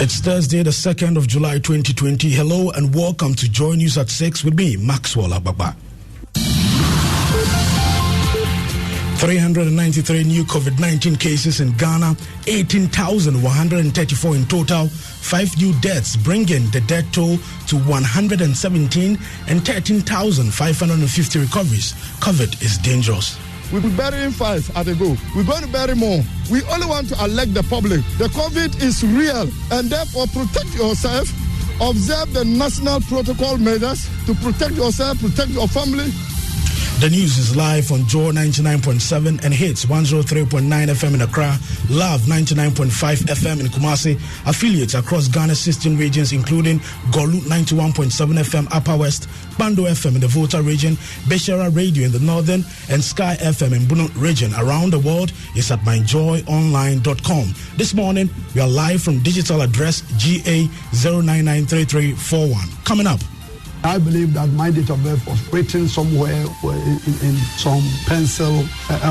It's Thursday, the 2nd of July, 2020. Hello and welcome to Joy News at 6 with me, Maxwell Agbagba. 393 new COVID-19 cases in Ghana, 18,134 in total, 5 new deaths, bringing the death toll to 117 and 13,550 recoveries. COVID is dangerous. We'll be burying 5 at a go. We're going to bury more. We only want to alert the public. The COVID is real, and therefore protect yourself. Observe the national protocol measures to protect yourself, protect your family. The news is live on Joy 99.7 and Hits 103.9 FM in Accra, Love 99.5 FM in Kumasi, affiliates across Ghana's 16 regions including Golu 91.7 FM Upper West, Bando FM in the Volta region, Beshara Radio in the northern, and Sky FM in Bono region. Around the world is at myjoyonline.com. This morning, we are live from digital address GA0993341. Coming up. I believe that my date of birth was written somewhere in some pencil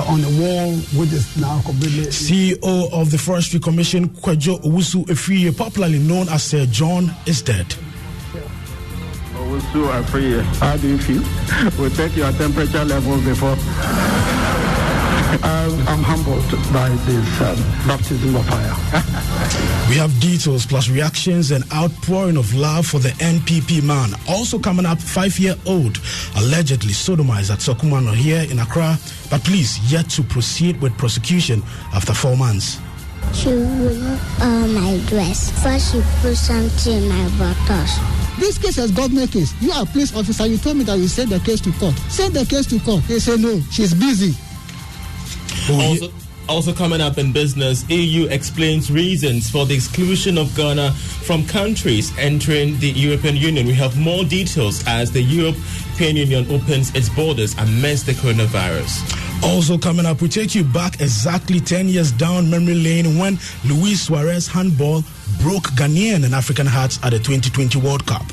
on the wall, which is now completely... CEO of the Forestry Commission, Kwadwo Owusu-Afriyie, popularly known as Sir John, is dead. Owusu-Afriyie, how do you feel? We'll take your temperature levels before... I'm humbled by this baptism of fire. We have details plus reactions and outpouring of love for the NPP man. Also coming up, 5-year-old allegedly sodomized at Sokumano here in Accra, but police yet to proceed with prosecution after 4 months. She removed my dress. First she put something in my buttocks. This case is government case. You are a police officer. You told me that you send the case to court. Send the case to court. They say no, she's busy. Also coming up in business, EU explains reasons for the exclusion of Ghana from countries entering the European Union. We have more details as the European Union opens its borders amidst the coronavirus. Also coming up, we take you back exactly 10 years down memory lane when Luis Suarez handball broke Ghanaian and African hearts at the 2020 World Cup.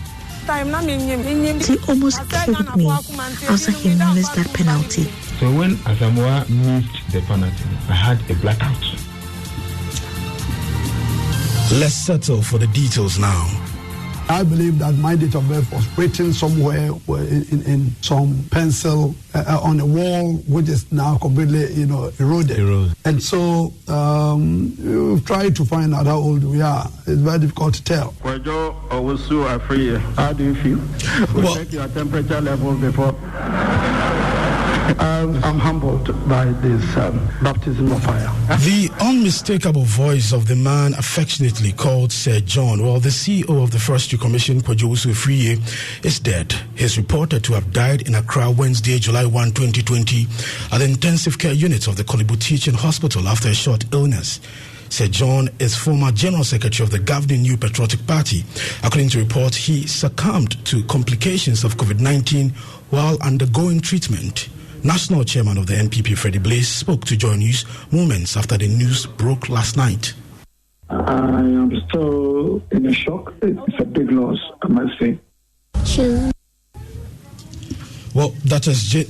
He almost killed me after he missed that penalty. So when Asamoah missed the penalty, I had a blackout. Let's settle for the details now. I believe that my date of birth was written somewhere in some pencil on the wall, which is now completely, eroded. And so we've tried to find out how old we are. It's very difficult to tell. Kwadwo Owusu-Afriyie, how do you feel? We'll take your temperature levels before... I'm humbled by this baptism of fire. The unmistakable voice of the man affectionately called Sir John, the CEO of the Forestry Commission, Kwadwo Owusu-Afriyie, is dead. He's reported to have died in Accra Wednesday, July 1, 2020, at the intensive care unit of the Kolibu Teaching Hospital after a short illness. Sir John is former General Secretary of the governing New Patriotic Party. According to reports, he succumbed to complications of COVID-19 while undergoing treatment. National Chairman of the NPP, Freddie Blaze, spoke to Joy News moments after the news broke last night. I am still in a shock. It's a big loss, I must say. Sure. Well, that is the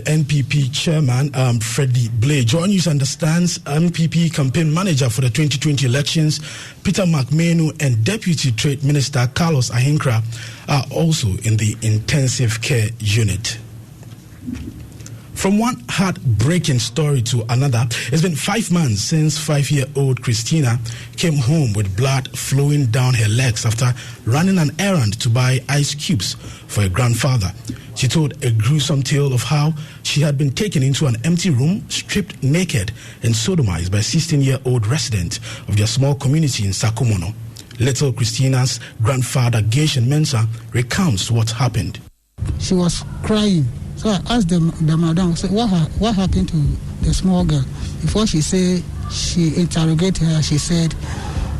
NPP chairman, Freddie Blaze. Joy News understands NPP campaign manager for the 2020 elections, Peter McMenu, and Deputy Trade Minister Carlos Ahinkra are also in the intensive care unit. From one heartbreaking story to another, it's been 5 months since 5-year-old Christina came home with blood flowing down her legs after running an errand to buy ice cubes for her grandfather. She told a gruesome tale of how she had been taken into an empty room, stripped naked, and sodomized by a 16-year-old resident of their small community in Sakumono. Little Christina's grandfather, Geshen Mensah, recounts what happened. She was crying. So I asked the madam, so what happened to the small girl? Before she said, she interrogated her, she said,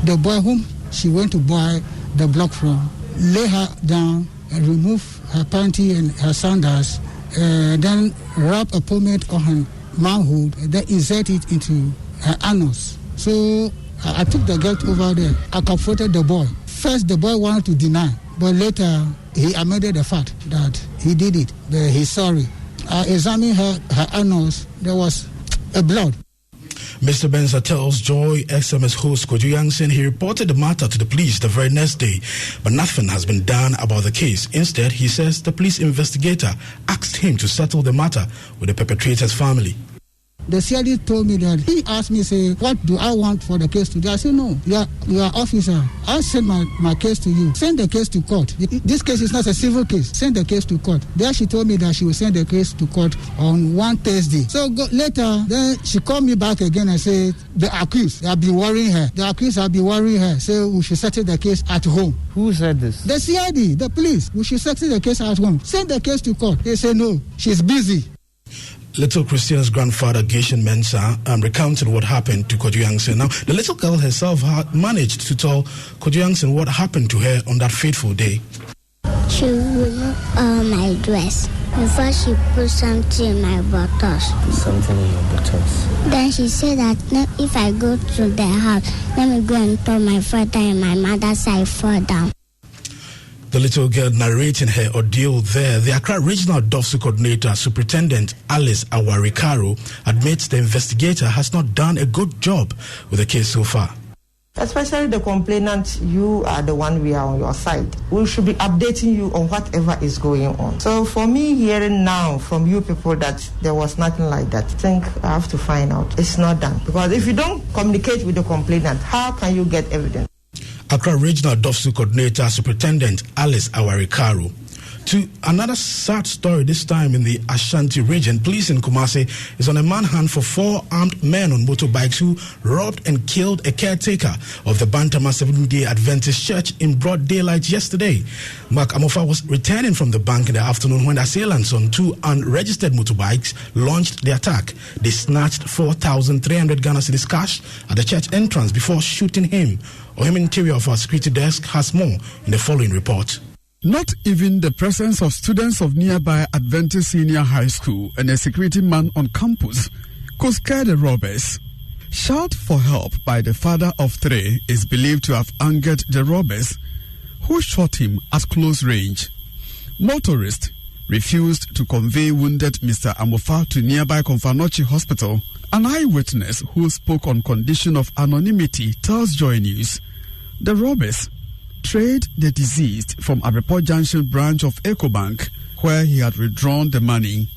the boy whom she went to buy the block from, lay her down and remove her panty and her sandals, then wrap a pomade on her manhood, and then insert it into her anus. So I took the girl over there. I confronted the boy. First, the boy wanted to deny, but later he admitted the fact that he did it, but he's sorry. I examined her anus. There was a blood. Mr. Benza tells Joy SMS host Kojo Yangsen he reported the matter to the police the very next day, but nothing has been done about the case. Instead, he says the police investigator asked him to settle the matter with the perpetrator's family. The CID told me that he asked me, say, what do I want for the case to do? I said, no, you are officer. I'll send my case to you. Send the case to court. This case is not a civil case. Send the case to court. Then she told me that she will send the case to court on one Thursday. So later, then she called me back again and said, the accused have been worrying her. The accused have been worrying her. So we should settle the case at home. Who said this? The CID, the police. We should settle the case at home. Send the case to court. They say, no, she's busy. Little Christina's grandfather, Geshen Mensah, recounted what happened to Kojo Yangsen. Now, the little girl herself had managed to tell Kojo Yangsen what happened to her on that fateful day. She removed my dress before she put something in my bottles. Something in your bottles? Then she said that if I go to the house, let me go and tell my father and my mother I fall down. The little girl narrating her ordeal there, the Accra Regional DOFSU Coordinator, Superintendent Alice Awarikaro, admits the investigator has not done a good job with the case so far. Especially the complainant, you are the one, we are on your side. We should be updating you on whatever is going on. So for me, hearing now from you people that there was nothing like that, I think I have to find out. It's not done. Because if you don't communicate with the complainant, how can you get evidence? Accra Regional DOFSU Coordinator Superintendent Alice Awarikaro. To another sad story, this time in the Ashanti region, police in Kumasi is on a manhunt for 4 armed men on motorbikes who robbed and killed a caretaker of the Bantama Seventh-day Adventist Church in broad daylight yesterday. Mark Amofa was returning from the bank in the afternoon when the assailants on 2 unregistered motorbikes launched the attack. They snatched 4,300 Ghana cedis cash at the church entrance before shooting him. Ohim Interior of our security desk has more in the following report. Not even the presence of students of nearby Adventist Senior High School and a security man on campus could scare the robbers. Shout for help by the father of 3 is believed to have angered the robbers, who shot him at close range. Motorists refused to convey wounded Mr. Amofa to nearby Konfanochi Hospital. An eyewitness who spoke on condition of anonymity tells Joy News the robbers trade the deceased from Arepo Junction branch of EcoBank, where he had withdrawn the money.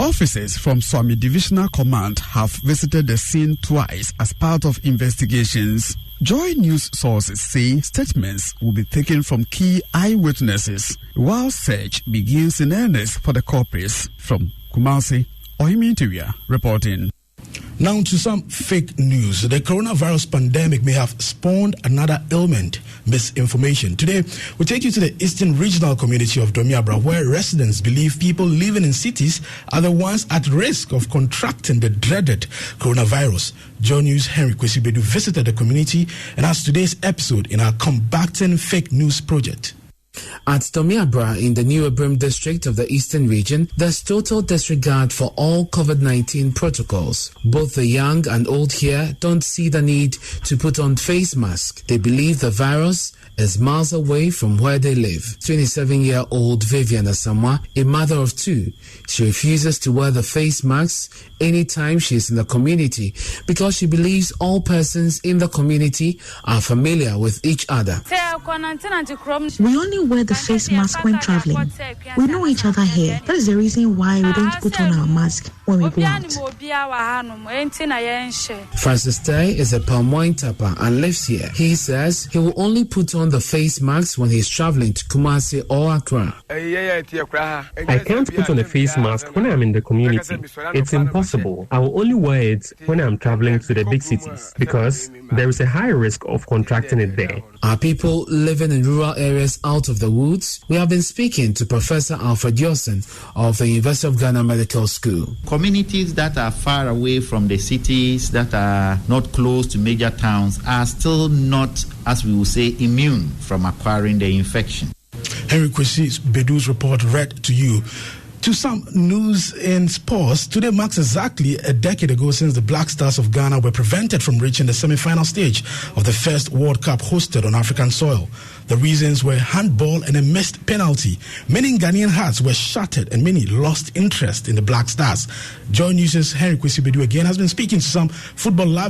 Officers from Swami Divisional Command have visited the scene twice as part of investigations. Joy News sources say statements will be taken from key eyewitnesses while search begins in earnest for the culprits. From Kumasi, Ohimi Interior reporting. Now to some fake news. The coronavirus pandemic may have spawned another ailment, misinformation. Today, we take you to the Eastern Regional Community of Domiabra, where residents believe people living in cities are the ones at risk of contracting the dreaded coronavirus. Joy News' Henry Kwesibedu visited the community and has today's episode in our Combating Fake News project. At Domiabra in the New Abrim district of the Eastern region, there's total disregard for all COVID-19 protocols. Both the young and old here don't see the need to put on face masks. They believe the virus is miles away from where they live. 27-year-old Vivian Asamoah, a mother of 2, she refuses to wear the face masks anytime she's in the community because she believes all persons in the community are familiar with each other. We only wear the face mask when traveling. We know each other here. That is the reason why we don't put on our mask when we go out. Francis Tay is a palm wine tapper and lives here. He says he will only put on the face mask when he's traveling to Kumasi or Accra. I can't put on a face mask when I'm in the community. It's impossible. I will only wear it when I'm traveling to the big cities because there is a high risk of contracting it there. Are people living in rural areas out of the woods? We have been speaking to Professor Alfred Yosen of the University of Ghana Medical School. Communities that are far away from the cities, that are not close to major towns, are still not, as we will say, immune from acquiring the infection. Henry Kwesi Bedu's report read to you. To some news in sports, today marks exactly a decade ago since the Black Stars of Ghana were prevented from reaching the semi-final stage of the first World Cup hosted on African soil. The reasons were handball and a missed penalty. Many Ghanaian hearts were shattered and many lost interest in the Black Stars. Joy News' Henry Kwesibedu again has been speaking to some football lovers